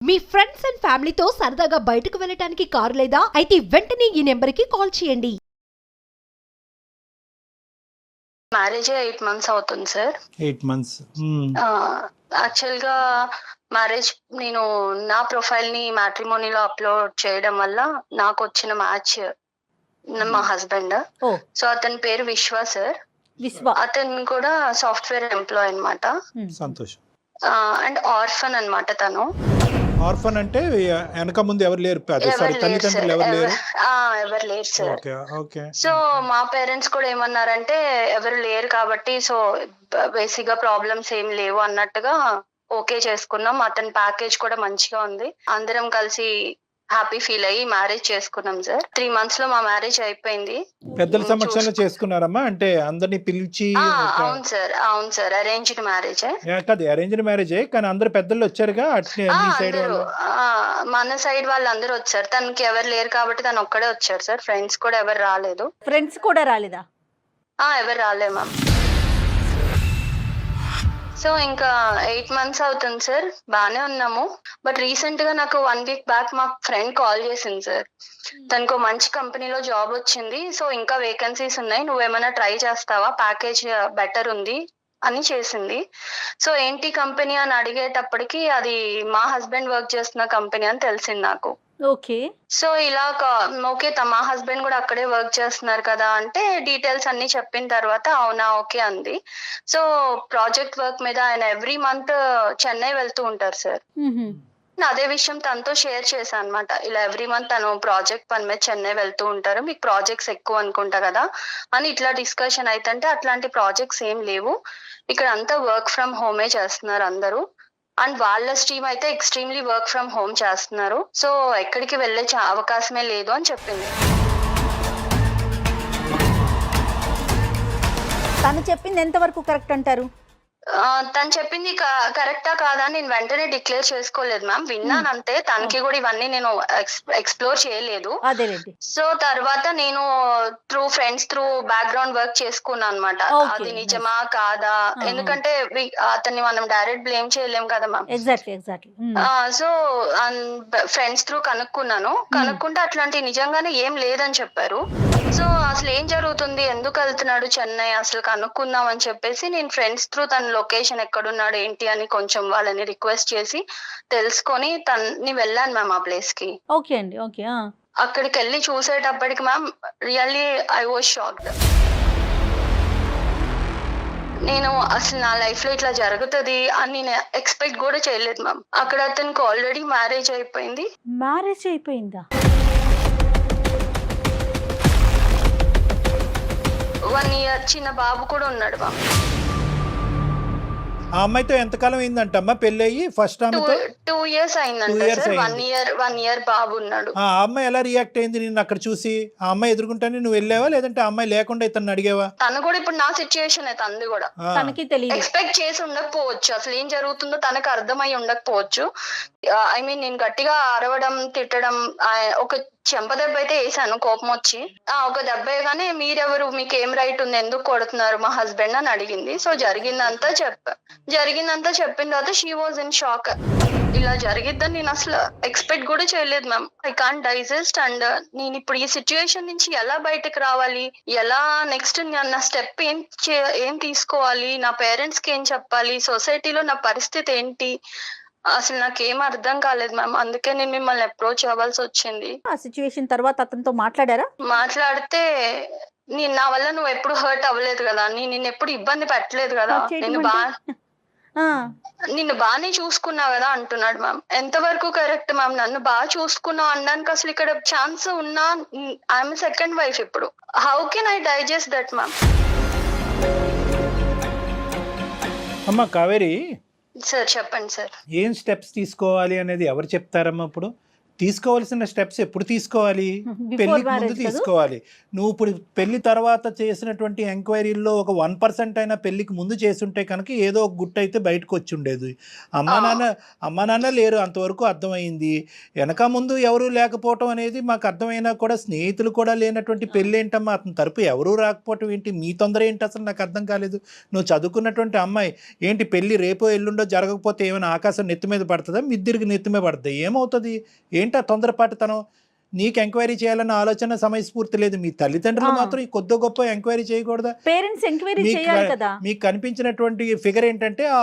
Me friends and ఫ్యామిలీతో సరదాగా బయటకు వెళ్ళటానికి కారు లేదా అయితే వెంటనే ఈ నెంబర్కి కాల్ చేయండి. మ్యారేజ్ 8 months అవుతుంది సార్. 8 months. యాక్చువల్గా మ్యారేజ్ నేను నా ప్రొఫైల్ ని మ్యాట్రిమోనీలో అప్లోడ్ చేయడం వల్ల నాకు వచ్చిన మ్యాచ్ మా హస్బెండ్. సో అతని పేరు విశ్వ సార్. అతను కూడా సాఫ్ట్వేర్ ఎంప్లాయ్ అన్నమాట. సంతోషం. అండ్ ఆర్ఫన్ అన్నమాట తను. ఆర్ఫన్ అంటే వెనక ముందు ఎవరు లేరు, తల్లిదండ్రులు ఎవరు లేరు. ఎవరు లేరు సార్. ఓకే. సో మా పేరెంట్స్ కూడా ఏమన్నారంటే ఎవరు లేరు కాబట్టి సో బేసిక్ గా ప్రాబ్లమ్స్ ఏం లేవు అన్నట్టుగా ఓకే చేసుకున్నాం. అతని ప్యాకేజ్ కూడా మంచిగా ఉంది. అందరం కలిసి హ్యాపీ ఫీల్ అయ్యి మ్యారేజ్ చేసుకున్నాం సార్. 3 months లో మా మ్యారేజ్ అయిపోయింది. పెద్దల సమక్షంలో చేసుకున్నారమ్మా? అంటే అందరిని పిలిచి? అవును సార్, అవును సార్. Arranged marriage. కాదు, అరేంజ్డ్ మ్యారేజ్ కానీ అందరు పెద్దలు వచ్చారుగా. మన సైడ్ వాళ్ళందరూ వచ్చారు. తనకి ఎవరు లేరు కాబట్టి తను ఒక్కడే వచ్చారు సార్. ఫ్రెండ్స్ కూడా ఎవరు రాలేదు. ఫ్రెండ్స్ కూడా రాలేదా? ఎవరు రాలేదు మ్యామ్. సో ఇంకా 8 months అవుతుంది సార్. బానే ఉన్నాము. బట్ రీసెంట్ గా నాకు 1 week బ్యాక్ మా ఫ్రెండ్ కాల్ చేసింది సార్. తనకు మంచి కంపెనీలో జాబ్ వచ్చింది. సో ఇంకా వేకెన్సీస్ ఉన్నాయి, నువ్వేమైనా ట్రై చేస్తావా, ప్యాకేజ్ బెటర్ ఉంది అని చేసింది. సో ఏంటి కంపెనీ అని అడిగేటప్పటికి అది మా హస్బెండ్ వర్క్ చేస్తున్న కంపెనీ అని తెలిసింది నాకు. ఓకే. సో ఇలా ఓకే మా హస్బెండ్ కూడా అక్కడే వర్క్ చేస్తున్నారు కదా అంటే డీటెయిల్స్ అన్ని చెప్పిన తర్వాత అవునా ఓకే అంది. సో ప్రాజెక్ట్ వర్క్ మీద ఆయన ఎవ్రీ మంత్ చెన్నై వెళ్తూ ఉంటారు సార్. అదే విషయం తనతో షేర్ చేశాను అనమాట. ఇలా ఎవ్రీ మంత్ తను ప్రాజెక్ట్ పని మీద చెన్నై వెళ్తూ ఉంటారు, మీకు ప్రాజెక్ట్స్ ఎక్కువ అనుకుంటా కదా అని ఇట్లా డిస్కషన్ అయితే అట్లాంటి ప్రాజెక్ట్స్ ఏం లేవు, ఇక్కడ అంతా వర్క్ ఫ్రమ్ హోమే చేస్తున్నారు అందరూ. అండ్ వాళ్ళ స్ట్రీమ్ అయితే ఎక్స్ట్రీమ్లీ వర్క్ ఫ్రమ్ హోమ్ చేస్తున్నారు. సో ఎక్కడికి వెళ్ళే అవకాశమే లేదు అని చెప్పింది. తను చెప్పింది ఎంతవరకు కరెక్ట్ అంటారు? తను చెప్పింది కరెక్టా కాదా నేను వెంటనే డిక్లేర్ చేసుకోలేదు మ్యామ్. విన్నాను అంతే. తనకి కూడా ఇవన్నీ నేను ఎక్స్ప్లోర్ చేయలేదు. సో తర్వాత నేను through friends through background work చేసుకున్నాను అనమాట. అది నిజమా కాదా, ఎందుకంటే అతన్ని మనం డైరెక్ట్ బ్లేమ్ చేయలేం కదా మ్యామ్. సో ఫ్రెండ్స్ త్రూ కనుక్కుంటే అట్లాంటి నిజంగానే ఏం లేదని చెప్పారు. సో అసలు ఏం జరుగుతుంది, ఎందుకు వెళ్తున్నాడు చెన్నై అసలు కనుక్కుందాం అని చెప్పేసి నేను ఫ్రెండ్స్ త్రూ తన లొకేషన్ ఎక్కడున్నాడు ఏంటి అని కొంచెం వాళ్ళని రిక్వెస్ట్ చేసి తెలుసుకొని తన్ని వెళ్ళాను మ్యామ్ ఆ ప్లేస్ కి. ఓకే అండి. ఓకే. అక్కడికి వెళ్ళి చూసేటప్పటికి ma'am really I was shocked. నేను అసలు నా లైఫ్ లో ఇట్లా జరుగుతుంది అని నేను ఎక్స్పెక్ట్ కూడా చేయలేదు మ్యామ్. అక్కడ అతనికి ఆల్రెడీ మ్యారేజ్ అయిపోయింది. మ్యారేజ్ అయిపోయిందా? 1 year చిన్న బాబు కూడా ఉన్నాడు మ్యామ్. ఆ అమ్మాయితో ఎంతకాలం అయిందంటమ్మా పెళ్లి అయ్యి? ఫస్ట్ ఆమెతో 2 years అయిందంట సార్. 1 year బాబు ఉన్నాడు. ఆ అమ్మాయి ఎలా రియాక్ట్ అయింది నిన్ను అక్కడ చూసి? ఆ అమ్మాయి ఎదుర్కొంటానే నువ్వు వెళ్ళావా లేదంటే ఆ అమ్మాయి లేకుండా ఇతను అడిగావా? తను కూడా ఇప్పుడు నా సిచ్యుయేషన్ అయితే అంది కూడా తనకి తెలియదు, ఎక్స్పెక్ట్ చేసి ఉండకపోవచ్చు, అసలు ఏం జరుగుతుందో తనకు అర్థమై ఉండకపోవచ్చు. ఐ మీన్ నేను గట్టిగా అరవడం తిట్టడం ఒక చెంపదెబ్బ అయితే వేసాను కోపం వచ్చి. ఒక దెబ్బ కానీ మీరెవరు, మీకు ఏం రైట్ ఉంది, ఎందుకు కొడుతున్నారు మా హస్బెండ్ అని అడిగింది. సో జరిగిందంతా చెప్పిన తర్వాత షీ వాజ్ ఇన్ షాక్. ఇలా జరిగిద్దని నేను అసలు ఎక్స్పెక్ట్ కూడా చేయలేదు ma'am. I can't digest. And నేను ఇప్పుడు ఈ సిచ్యుయేషన్ నుంచి ఎలా బయటకు రావాలి, ఎలా నెక్స్ట్ నా స్టెప్ ఏం తీసుకోవాలి, నా పేరెంట్స్ కి ఏం చెప్పాలి, సొసైటీలో నా పరిస్థితి ఏంటి, అసలు నాకేం అర్థం కాలేదు మ్యామ్. అందుకే నేను మిమ్మల్ని అప్రోచ్ అవ్వాల్సి వచ్చింది. ఆ సిచ్యువేషన్ తర్వాత అతనితో మాట్లాడారా? మాట్లాడితే నా వల్ల నువ్వు ఎప్పుడు హర్ట్ అవ్వలేదు కదా, నేను ఎప్పుడు ఇబ్బంది పెట్టలేదు కదా, నిన్ను బాగానే చూసుకున్నావు కదా అంటున్నాడు మ్యామ్. ఎంతవరకు కరెక్ట్ మ్యామ్? నన్ను బాగా చూసుకున్నావు అనడానికి అసలు ఇక్కడ ఛాన్స్ ఉన్నా ఐఎమ్ సెకండ్ వైఫ్ ఇప్పుడు. How can I digest that ma'am? అమ్మా కావేరి సార్ చెప్పండి సార్. ఏం స్టెప్స్ తీసుకోవాలి అనేది ఎవరు చెప్తారమ్మా? ఇప్పుడు తీసుకోవాల్సిన స్టెప్స్ ఎప్పుడు తీసుకోవాలి? Before పెళ్లికి ముందు marriage కదా? తీసుకోవాలి. నువ్వు ఇప్పుడు పెళ్లి తర్వాత చేసినటువంటి ఎంక్వైరీల్లో ఒక 1% అయినా పెళ్లికి ముందు చేసుంటే కనుక ఏదో ఒక గుట్టు అయితే బయటకు వచ్చి ఉండేది. అమ్మా నాన్న లేరు, అంతవరకు అర్థమైంది. వెనక ముందు ఎవరు లేకపోవటం అనేది మాకు అర్థమైనా కూడా స్నేహితులు కూడా లేనటువంటి పెళ్ళి ఏంటమ్మా? అతని తరపు ఎవరూ రాకపోవటం ఏంటి? మీ తొందర ఏంటి అసలు నాకు అర్థం కాలేదు. నువ్వు చదువుకున్నటువంటి అమ్మాయి ఏంటి, పెళ్లి రేపో ఎల్లుండో జరగకపోతే ఏమైనా ఆకాశం నెత్తి మీద పడుతుందా? మిద్దిరికి నెత్తి మీద పడుతుంది, ఏమవుతుంది? ఏంటి ఆ తొందరపాటుతనం? నీకు ఎంక్వైరీ చేయాలన్న ఆలోచన సమయస్ఫూర్తి లేదు. మీ తల్లిదండ్రులు మాత్రం ఈ కొద్ది గొప్ప ఎంక్వైరీ చేయకూడదా? పేరెంట్స్ ఎంక్వైరీ చేయాలి కదా. మీకు కనిపించినటువంటి ఫిగర్ ఏంటంటే ఆ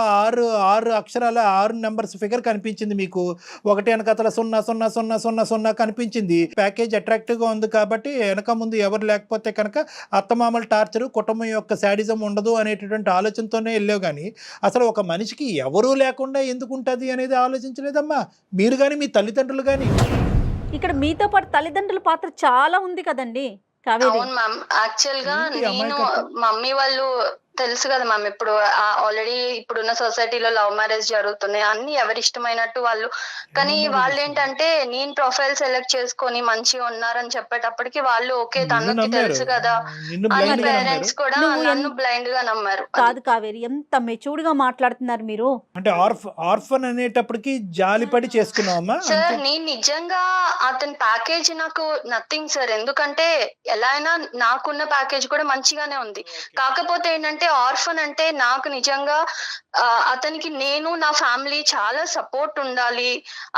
ఆరు అక్షరాల 6 నెంబర్స్ ఫిగర్ కనిపించింది మీకు. ఒకటి వెనకతల 00000 కనిపించింది. ప్యాకేజ్ అట్రాక్టివ్గా ఉంది కాబట్టి వెనక ముందు ఎవరు లేకపోతే కనుక అత్తమామల టార్చరు, కుటుంబం యొక్క శాడిజం ఉండదు అనేటటువంటి ఆలోచనతోనే వెళ్ళావు. కానీ అసలు ఒక మనిషికి ఎవరూ లేకుండా ఎందుకు ఉంటుంది అనేది ఆలోచించలేదమ్మా మీరు కానీ మీ తల్లిదండ్రులు కానీ. ఇక్కడ మీతో పాటు తల్లిదండ్రుల పాత్ర చాలా ఉంది కదండి కావేరి. అవును మ్యామ్, యాక్చువల్ గా ఏంటి నేను అమాయకత్వం? మమ్మీ వాళ్ళు తెలుసు కదా మ్యామ్, ఇప్పుడు ఆల్రెడీ ఇప్పుడున్న సొసైటీలో లవ్ మ్యారేజ్ జరుగుతున్నాయి, అన్ని ఎవరి ఇష్టమైనట్టు వాళ్ళు. కానీ వాళ్ళు ఏంటంటే నేను ప్రొఫైల్ సెలెక్ట్ చేసుకొని మంచిగా ఉన్నారని చెప్పేటప్పటికి వాళ్ళు ఓకే తనకి తెలుసు కదా అని పేరెంట్స్ కూడా నన్ను బ్లైండ్ గా నమ్మారు. కాదు కావేరి, ఎంత మెచ్యూర్డ్ గా మాట్లాడుతున్నారు మీరు. అంటే ఆర్ఫన్ అనేటప్పటికి జాలిపడి చేసుకున్నావమ్మా? సార్ నేను నిజంగా అతని ప్యాకేజ్ నాకు నథింగ్ సార్, ఎందుకంటే ఎలా అయినా నాకున్న ప్యాకేజ్ కూడా మంచిగానే ఉంది. కాకపోతే ఏంటంటే ఆర్ఫన్ అంటే నాకు నిజంగా అతనికి నేను నా ఫ్యామిలీ చాలా సపోర్ట్ ఉండాలి,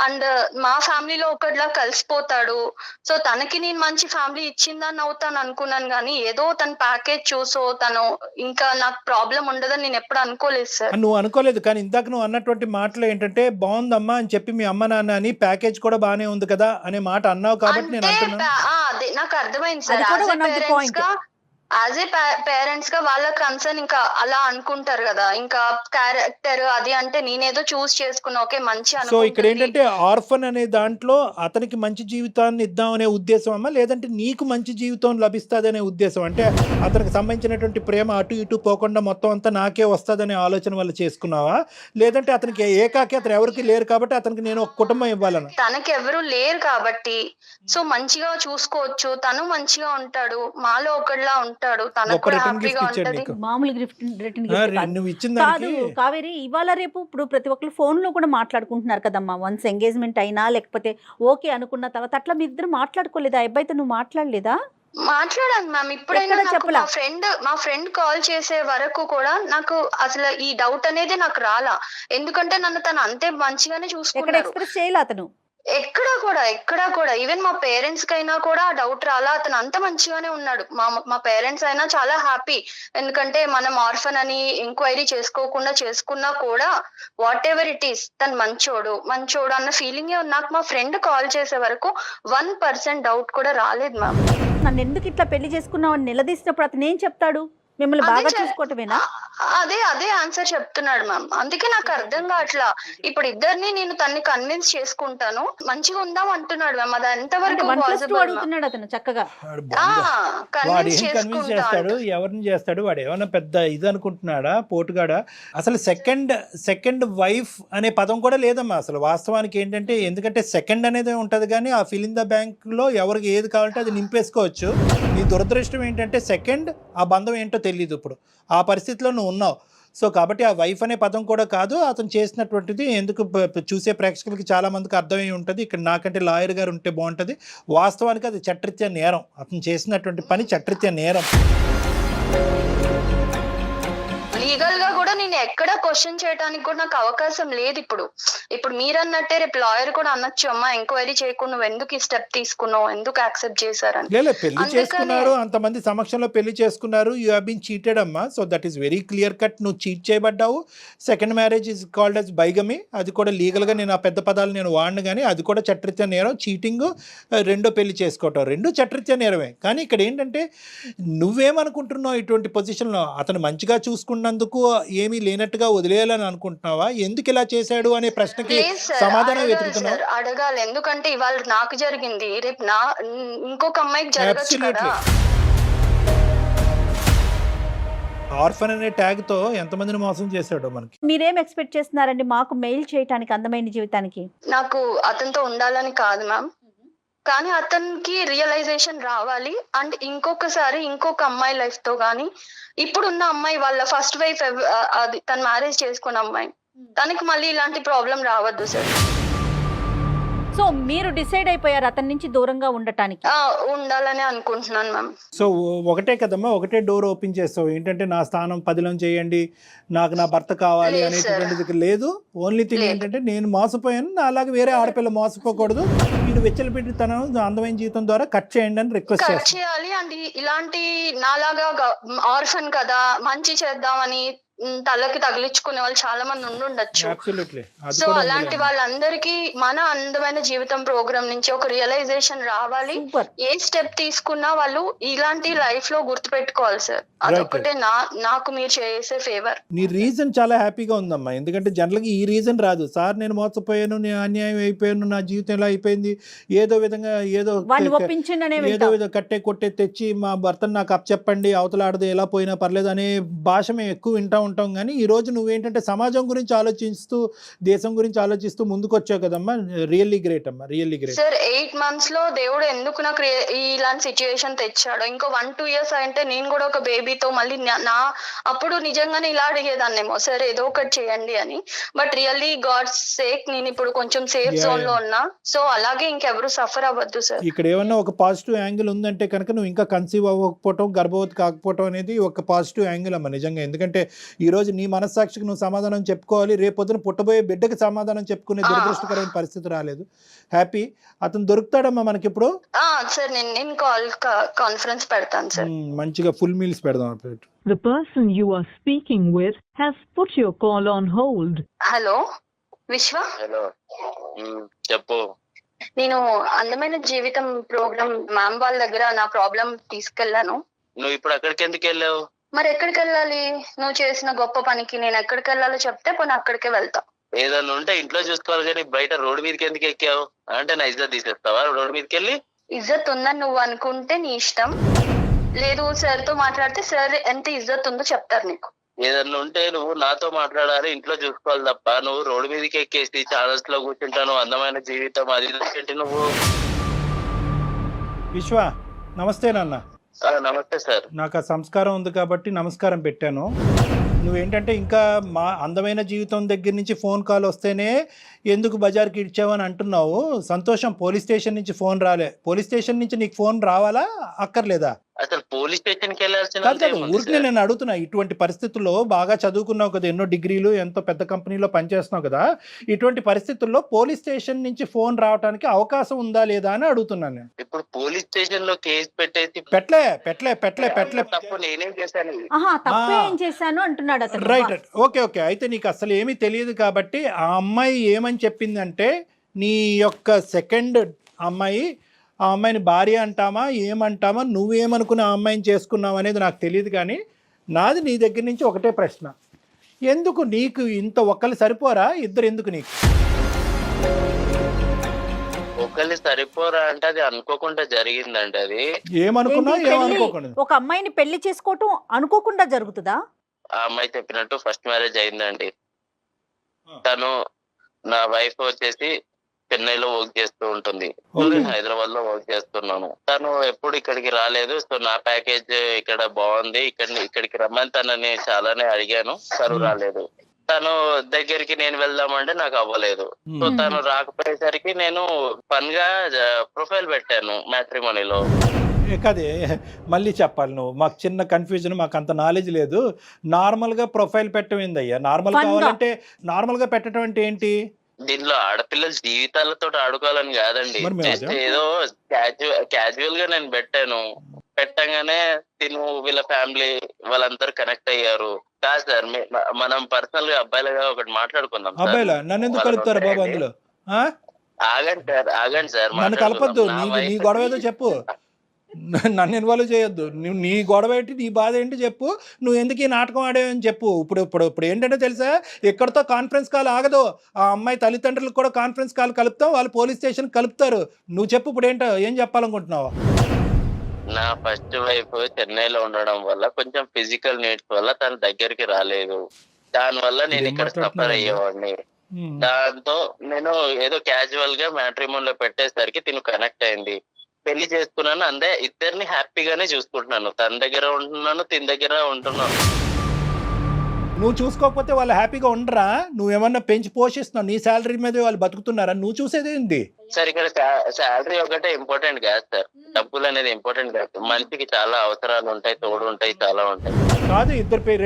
అండ్ మా ఫ్యామిలీలో ఒకటిలా కలిసిపోతాడు. సో తనకి నేను మంచి ఫ్యామిలీ ఇచ్చిందని అవుతాను అనుకున్నాను, కానీ ఏదో తన ప్యాకేజ్ చూసో తను ఇంకా నాకు ప్రాబ్లం ఉండదని నేను ఎప్పుడు అనుకోలేదు సార్. నువ్వు అనుకోలేదు, కానీ ఇందాక నువ్వు అన్నటువంటి మాటలు ఏంటంటే బాగుందమ్మా అని చెప్పి మీ అమ్మ నాన్న అని ప్యాకేజ్ కూడా బానే ఉంది కదా అనే మాట అన్నావు కాబట్టి నేను అంటున్నాను. అదే నాకు అర్థమైంది సార్. అది కూడా one of the point. As a parents గా వాళ్ళ కన్సర్న్ ఇంకా అలా అనుకుంటారు కదా, ఇంకా క్యారెక్టర్ అది అంటే నేనేదో చూస్ చేసుకున్నా ఓకే మంచి. సో ఇక్కడ ఏంటంటే ఆర్ఫన్ అనే దాంట్లో అతనికి మంచి జీవితాన్ని ఇద్దాం అనే ఉద్దేశం అమ్మా, లేదంటే నీకు మంచి జీవితం లభిస్తుంది అనే ఉద్దేశం? అంటే అతనికి సంబంధించినటువంటి ప్రేమ అటు ఇటు పోకుండా మొత్తం అంతా నాకే వస్తుందనే ఆలోచన వల్ల చేసుకున్నావా, లేదంటే అతనికి ఏకాకి అతను ఎవరికి లేరు కాబట్టి అతనికి నేను ఒక కుటుంబం ఇవ్వాలని? తనకి ఎవరు లేరు కాబట్టి సో మంచిగా చూసుకోవచ్చు, తను మంచిగా ఉంటాడు, మాలో ఒకటిలా ఉంటాడు, తనకు కూడా హ్యాపీగా ఉంటది. మామూలు రిటర్న్ నువ్వు ఇచ్చిన కాదు దానికి కావేరి, ఇవాళ రేపు ఇప్పుడు ప్రతి ఒక్కరు ఫోన్ లో కూడా మాట్లాడుకుంటున్నారు కదమ్మా. వన్స్ ఎంగేజ్మెంట్ అయినా లేకపోతే ఓకే అనుకున్న తర్వాత అట్లా మీ ఇద్దరు మాట్లాడుకోలేదా? అబ్బాయితో నువ్వు మాట్లాడలేదా? మాట్లాడాను మ్యామ్. ఇప్పుడైనా ఎక్కడ నాకు చెప్పలా? మా ఫ్రెండ్ కాల్ చేసే వరకు కూడా నాకు అసలు ఈ డౌట్ అనేది నాకు రాలా, ఎందుకంటే నన్ను తను అంతే మంచిగానే ఎక్కడ చూసుకున్నాడు. ఎక్స్ప్రెస్ చేయలే అతను? ఎక్కడా కూడా ఈవెన్ మా పేరెంట్స్ కైనా కూడా డౌట్ రాలా, అతను అంత మంచిగానే ఉన్నాడు. మా పేరెంట్స్ అయినా చాలా హ్యాపీ, ఎందుకంటే మనం ఆర్ఫన్ అని ఎంక్వైరీ చేసుకున్నా కూడా వాట్ ఎవర్ ఇట్ ఈస్ తను మంచోడు అన్న ఫీలింగే నాకు మా ఫ్రెండ్ కాల్ చేసే వరకు 1% డౌట్ కూడా రాలేదు మ్యామ్. నన్ను ఎందుకు ఇట్లా పెళ్లి చేసుకున్నావు అని నిలదీసినప్పుడు అతను ఏం చెప్తాడు? మిమ్మల్ని బాగా చూసుకోవటమేనా? అదే ఆన్సర్ చెప్తున్నాడు మ్యామ్. అందుకే నాకు అర్థం కావట్లా. ఇప్పుడు ఇద్దరిని నేను తన్ని కన్విన్స్ చేసుకుంటాను, మంచిగా ఉందాం అంటున్నాడు మ్యామ్. అది ఎంతవరకు 1+2 అడుగుతున్నాడు అతను చక్కగా. వాడు కన్విన్స్ ఏం కన్విన్స్ చేస్తాడు? చేసుకుంటాను. ఎవరిని చేస్తాడు? వాడు ఏమన్నా పెద్ద ఇది అనుకుంటున్నాడా, పోటుగాడా? అసలు సెకండ్ వైఫ్ అనే పదం కూడా లేదమ్మా అసలు వాస్తవానికి ఏంటంటే. ఎందుకంటే సెకండ్ అనేది ఉంటది, కానీ ఆ ఫిల్ ఇన్ ద బ్యాంక్ లో ఎవరికి ఏది కావాలంటే అది నింపేసుకోవచ్చు. నీ దురదృష్టం ఏంటంటే సెకండ్ ఆ బంధం ఏంటో తెలియదు. ఇప్పుడు ఆ పరిస్థితిలో నువ్వు ఉన్నావు. సో కాబట్టి ఆ వైఫ్ అనే పదం కూడా కాదు అతను చేసినటువంటిది. ఎందుకు చూసే ప్రేక్షకులకి చాలా మందికి అర్థమై ఉంటుంది. ఇక్కడ నాకంటే లాయర్ గారు ఉంటే బాగుంటుంది. వాస్తవానికి అది చట్టరీత్యా నేరం, అతను చేసినటువంటి పని చట్టరీత్యా నేరం. లీగల్ గా కూడా నేను ఎక్కడ క్వశ్చన్ చేయడానికి కూడా నాకు అవకాశం లేదు. ఇప్పుడు మీరు అన్నట్టే రేపు లాయర్ కూడా అనొచ్చు, అమ్మా ఎంక్వైరీ చేయకుండా నువ్వు ఎందుకు ఈ స్టెప్ తీసుకున్నావు, ఎందుకు యాక్సెప్ట్ చేశారని. లేదు, పెళ్లి చేసుకున్నారు, అంతమంది సమక్షంలో పెళ్లి చేసుకున్నారు. యూ హ్యావ్ బీన్ చీటెడ్ అమ్మా. So that is very clear cut. నువ్వు చీట్ చేయబడ్డావు. Second marriage is called as bigamy. అది కూడా లీగల్గా నేను ఆ పెద్ద పదాలు నేను వాడిను, కానీ అది కూడా చట్టరీత్యా నేరం. చీటింగ్, రెండో పెళ్లి చేసుకోవటం, రెండు చట్టరీత్యా నేరమే. కానీ ఇక్కడ ఏంటంటే నువ్వేమనుకుంటున్నావు, ఇటువంటి పొజిషన్లో అతను మంచిగా చూసుకున్నందుకు ఏమీ లేనట్టుగా వదిలేయాలని అనుకుంటున్నావా? ఎందుకు ఇలా చేశాడు అనే ప్రశ్నకి సమాధానం వెతుకుతున్నావు. అడగాలి, ఎందుకంటే ఇవాళ నాకు జరిగింది రేపు ఇంకొక అమ్మాయికి జరగచ్చు కదా. ఆర్ఫన్ అనే ట్యాగ్తో ఎంతమందిని మోసం చేశాడో మనకి. మీరేం ఎక్స్పెక్ట్ చేస్తున్నారండి మాకు మెయిల్ చేయడానికి అందమైన జీవితానికి? నాకు అతనితో ఉండాలని కాదు మ్యామ్, కానీ అతనికి రియలైజేషన్ రావాలి. అండ్ ఇంకొకసారి ఇంకొక అమ్మాయి లైఫ్ తో కానీ, ఇప్పుడున్న అమ్మాయి వాళ్ళ ఫస్ట్ వైఫ్ అది తను మ్యారేజ్ చేసుకున్న అమ్మాయి, తనకి మళ్ళీ ఇలాంటి ప్రాబ్లం రావద్దు సార్. సో మీరు డిసైడ్ అయిపోయారు అతని నుంచి దూరంగా ఉండటానికి? ఉండాలని అనుకుంటున్నాను మ్యామ్. సో ఒకటే కదమ్మా, ఒకటే డోర్ ఓపెన్ చేస్తావు ఏంటంటే నా స్థానం 10లో చేయండి, నాకు నా భర్త కావాలి లేదు అనేటువంటిది లేదు. ఓన్లీ థింగ్ ఏంటంటే నేను మోసపోయాను, నా అలాగే వేరే ఆడపిల్ల మోసపోకూడదు, వీడు వెచ్చలపెట్టి తన అందమైన జీవితం ద్వారా కట్ చేయండి అని రిక్వెస్ట్ కట్ చేస్తాను. చేయాలి. అండ్ ఇలాంటి నాలాగా ఆర్ఫన్ కదా మంచి చేద్దామని తలకి తగిలించుకునే వాళ్ళు చాలా మంది ఉండుండొచ్చు. Absolutely. అది సో కూడా అలాంటి ఉందిలే. వాళ్ళందరికీ మన అందమైన జీవితం ప్రోగ్రామ్ నుంచి ఒక రియలైజేషన్ రావాలి. సూపర్. ఏ స్టెప్ తీసుకున్నా వాళ్ళు ఇలాంటి లైఫ్ లో గుర్తు పెట్టుకోవాలి సార్. అదొక్కటే నాకు మీరు చేసే ఫేవర్. నీ రీజన్ చాలా హ్యాపీగా ఉందమ్మా, ఎందుకంటే జనరల్గా ఈ రీజన్ రాదు. సార్ నేను మోసపోయాను, నేను అన్యాయం అయిపోయాను, నా జీవితం ఎలా అయిపోయింది, ఏదో విధంగా ఏదో విధంగా కట్టే కొట్టే తెచ్చి మా భర్తను నాకు అప్పచెప్పండి, అవతల ఆడదు ఎలా పోయినా పర్లేదు అనే భాష మేము ఎక్కువ వింటా ఉంటాం. కానీ ఈ రోజు నువ్వేంటంటే సమాజం గురించి ఆలోచిస్తూ, దేశం గురించి ఆలోచిస్తూ ముందుకు వచ్చావు కదమ్మా. రియల్లీ గ్రేట్ అమ్మా, రియల్లీ గ్రేట్. సార్ 8 months లో దేవుడు ఎందుకు నాకు ఇలాంటి సిచ్యువేషన్ తెచ్చాడు. ఇంకో 1-2 years అంటే నేను కూడా ఒక బేబీతో మళ్ళీ అప్పుడు నిజంగానే ఇలా అడిగేదాన్నేమో, సార్ ఏదో ఒకటి చేయండి అని. బట్ రియల్లీ గాడ్స్ సేక్ నేను ఇప్పుడు కొంచెం సేఫ్ జోన్ లో ఉన్నా. సో అలాగే ఇంకెవరు సఫర్ అవ్వద్దు సార్. ఇక్కడ ఏమన్నా ఒక పాజిటివ్ యాంగిల్ ఉందంటే కనుక నువ్వు ఇంకా కన్సీవ్ అవ్వకపోవటం, గర్భవతి కాకపోవటం అనేది ఒక పాజిటివ్ యాంగిల్ అమ్మా నిజంగా. ఎందుకంటే ఈ రోజు నీ మనస్సాక్షికి నువ్వు సమాధానం చెప్పుకోవాలి, రేపొద్దున పుట్టబోయే బిడ్డకి సమాధానం చెప్పుకునే దురదృష్టకరమైన పరిస్థితి రాలేదు. హ్యాపీ అతను దొరుకుతాడమ్మా మనకి ఇప్పుడు. సార్ నేను కాన్ఫరెన్స్ పెడతాను సార్. మంచిగా ఫుల్ మీల్స్ పెడదాం. The person you are speaking with has put your call on hold. Hello విశ్వ. హలో చెప్పు. నేను అందమైన జీవితం ప్రోగ్రామ్ మ్యామ్ వాళ్ళ దగ్గర నా ప్రాబ్లం తీసుకెళ్లాను. నువ్వు ఇప్పుడు అక్కడికి ఎందుకు వెళ్ళావు? మరి ఎక్కడికి వెళ్ళాలి? నువ్వు చేసిన గొప్ప పనికి నేను ఎక్కడికి వెళ్ళాలో చెప్తే పోనీ అక్కడికే వెళ్తా. ఏదన్నా ఉంటే ఇంట్లో చూసుకోవాలి కానీ బయట రోడ్డు మీదకి ఎందుకు ఎక్కావు? అంటే నా ఇజ్జత్ తీసేస్తావా రోడ్డు మీదకి వెళ్ళి? ఇజ్జత్ ఉందని నువ్వు అనుకుంటే నీ ఇష్టం. లేదు సార్ తో మాట్లాడితే సార్ ఎంత ఇజ్జత్ ఉందో చెప్తారు నీకు. ఏదన్నా ఉంటే నువ్వు నాతో మాట్లాడాలి, ఇంట్లో చూసుకోవాలి తప్ప నువ్వు రోడ్డు మీదకి ఎక్కేసి ఛానల్స్ లో కూర్చుంటాను అందమైన జీవితం అది ఏంటి నువ్వు? విశ్వ నమస్తే నాన్న. నమస్తే సార్. నాకు ఆ సంస్కారం ఉంది కాబట్టి నమస్కారం పెట్టాను. నువ్వేంటంటే ఇంకా మా అందమైన జీవితం దగ్గర నుంచి ఫోన్ కాల్ వస్తేనే ఎందుకు బజార్కి ఇచ్చావని అంటున్నావు. సంతోషం, పోలీస్ స్టేషన్ నుంచి ఫోన్ రాలే. పోలీస్ స్టేషన్ నుంచి నీకు ఫోన్ రావాలా అక్కర్లేదా? అసలు పోలీస్ స్టేషన్ కి వెళ్ళాల్సిన ఊరికి నేను అడుగుతున్నా. ఇటువంటి పరిస్థితుల్లో బాగా చదువుకున్నావు కదా, ఎన్నో డిగ్రీలు, ఎంతో పెద్ద కంపెనీలో పనిచేస్తున్నావు కదా, ఇటువంటి పరిస్థితుల్లో పోలీస్ స్టేషన్ నుంచి ఫోన్ రావడానికి అవకాశం ఉందా లేదా అని అడుగుతున్నాను నేను. ఇప్పుడు పోలీస్ స్టేషన్ లో కేసు పెట్టేసి పెట్టలే తప్పు నేనేం చేశాను? తప్పు ఏం చేశాను అంటున్నాడు అతను. Right, okay. అయితే నీకు అసలు ఏమీ తెలియదు కాబట్టి ఆ అమ్మాయి ఏమని చెప్పిందంటే నీ యొక్క సెకండ్ అమ్మాయి, ఆ అమ్మాయిని భార్య అంటామా ఏమంటామా, నువ్వేమనుకుని ఆ అమ్మాయిని చేసుకున్నావు అనేది నాకు తెలియదు. కానీ నాది నీ దగ్గర నుంచి ఒకటే ప్రశ్న, ఎందుకు నీకు ఇంత ఒక్కళ్ళు సరిపోరా, ఇద్దరు ఎందుకు నీకు? ఒకళ్ళు సరిపోరా అంటే అది అనుకోకుండా జరిగిందండి. అది ఏమనుకున్నా ఏంటి ఏమనుకోకుండా ఒక అమ్మాయిని పెళ్లి చేసుకోవటం అనుకోకుండా జరుగుతుందా? ఆ అమ్మాయి చెప్పినట్టు ఫస్ట్ మ్యారేజ్ అయిందండి. తను నా వైఫ్ వచ్చేసి చెన్నైలో వర్క్ చేస్తూ ఉంటుంది, నేను హైదరాబాద్ లో వర్క్ చేస్తున్నాను. తను ఎప్పుడు ఇక్కడికి రాలేదు. సో నా ప్యాకేజ్ ఇక్కడ బాగుంది, ఇక్కడికి రమ్మని తనని చాలానే అడిగాను, తను రాలేదు. తను దగ్గరికి నేను వెళ్దామంటే నాకు అవ్వలేదు. సో తను రాకపోయేసరికి నేను ఫన్ గా ప్రొఫైల్ పెట్టాను మ్యాట్రిమోనీలో. కదే మళ్ళీ చెప్పాలి నువ్వు, మాకు చిన్న కన్ఫ్యూజన్, మాకు అంత నాలెడ్జ్ లేదు. నార్మల్గా ప్రొఫైల్ పెట్టమైందయ్యా. నార్మల్గా పెట్టడం అంటే ఏంటి? దీనిలో ఆడపిల్లల జీవితాలతో ఆడుకోవాలని కాదండి, జస్ట్ ఏదో క్యాజువల్ గా నేను పెట్టాను. పెట్టంగానే తిను వీళ్ళ ఫ్యామిలీ వాళ్ళందరూ కనెక్ట్ అయ్యారు. కాదు సార్, మనం పర్సనల్ గా అబ్బాయిలుగా ఒకటి మాట్లాడుకుందాం. అబ్బాయిలా నన్ను ఎందుకు కలుపుతారు బాబు అందులో? ఆగండి సార్, నన్ను కలపద్దు. నీ గొడవ ఏదో చెప్పు, నన్ను ఇన్వాల్వ్ చేయొద్దు. నువ్వు నీ గొడవ ఏంటి, నీ బాధ ఏంటి చెప్పు. నువ్వు ఎందుకు ఈ నాటకం ఆడేవని చెప్పు. ఇప్పుడు ఏంటంటే తెలుసా, ఎక్కడితో కాన్ఫరెన్స్ కాల్ ఆగదు. ఆ అమ్మాయి తల్లిదండ్రులకు కూడా కాన్ఫరెన్స్ కాల్ కలుపుతాం, వాళ్ళు పోలీస్ స్టేషన్ కలుపుతారు. నువ్వు చెప్పు ఇప్పుడు ఏంటో, ఏం చెప్పాలనుకుంటున్నావు? నా ఫస్ట్ వైఫ్ చెన్నైలో ఉండడం వల్ల కొంచెం ఫిజికల్ నీడ్స్ వల్ల తన దగ్గరికి రాలేదు. దాని వల్ల నేను ఏం ఇక్కడ సఫర్ మాట్లాడుతున్నారండి? అయ్యేవాడిని. దాంతో నేను ఏదో క్యాజువల్ గా మ్యాట్రిమోన్ లో పెట్టేసరికి తిను కనెక్ట్ అయింది. పెళ్లి చేసుకున్నాను, అందే ఇద్దరిని హ్యాపీగానే చూసుకుంటున్నాను. తన దగ్గర ఉంటున్నాను, తిన దగ్గర ఉంటున్నాను. నువ్వు చూసుకోకపోతే వాళ్ళు హ్యాపీగా ఉండరా? నువ్వేమన్నా పెంచి పోషిస్తున్నావు, నీ శాలరీ మీద వాళ్ళు బతుకుతున్నారా? నువ్వు చూసేది ఏంటి? సార్ ఇక్కడ శాలరీ ఒకటే ఇంపార్టెంట్ కాదు సార్, డబ్బులు అనేది ఇంపార్టెంట్ కాదు. మనిషికి చాలా అవసరాలు ఉంటాయి, తోడు ఉంటాయి, చాలా ఉంటాయి. కాదు,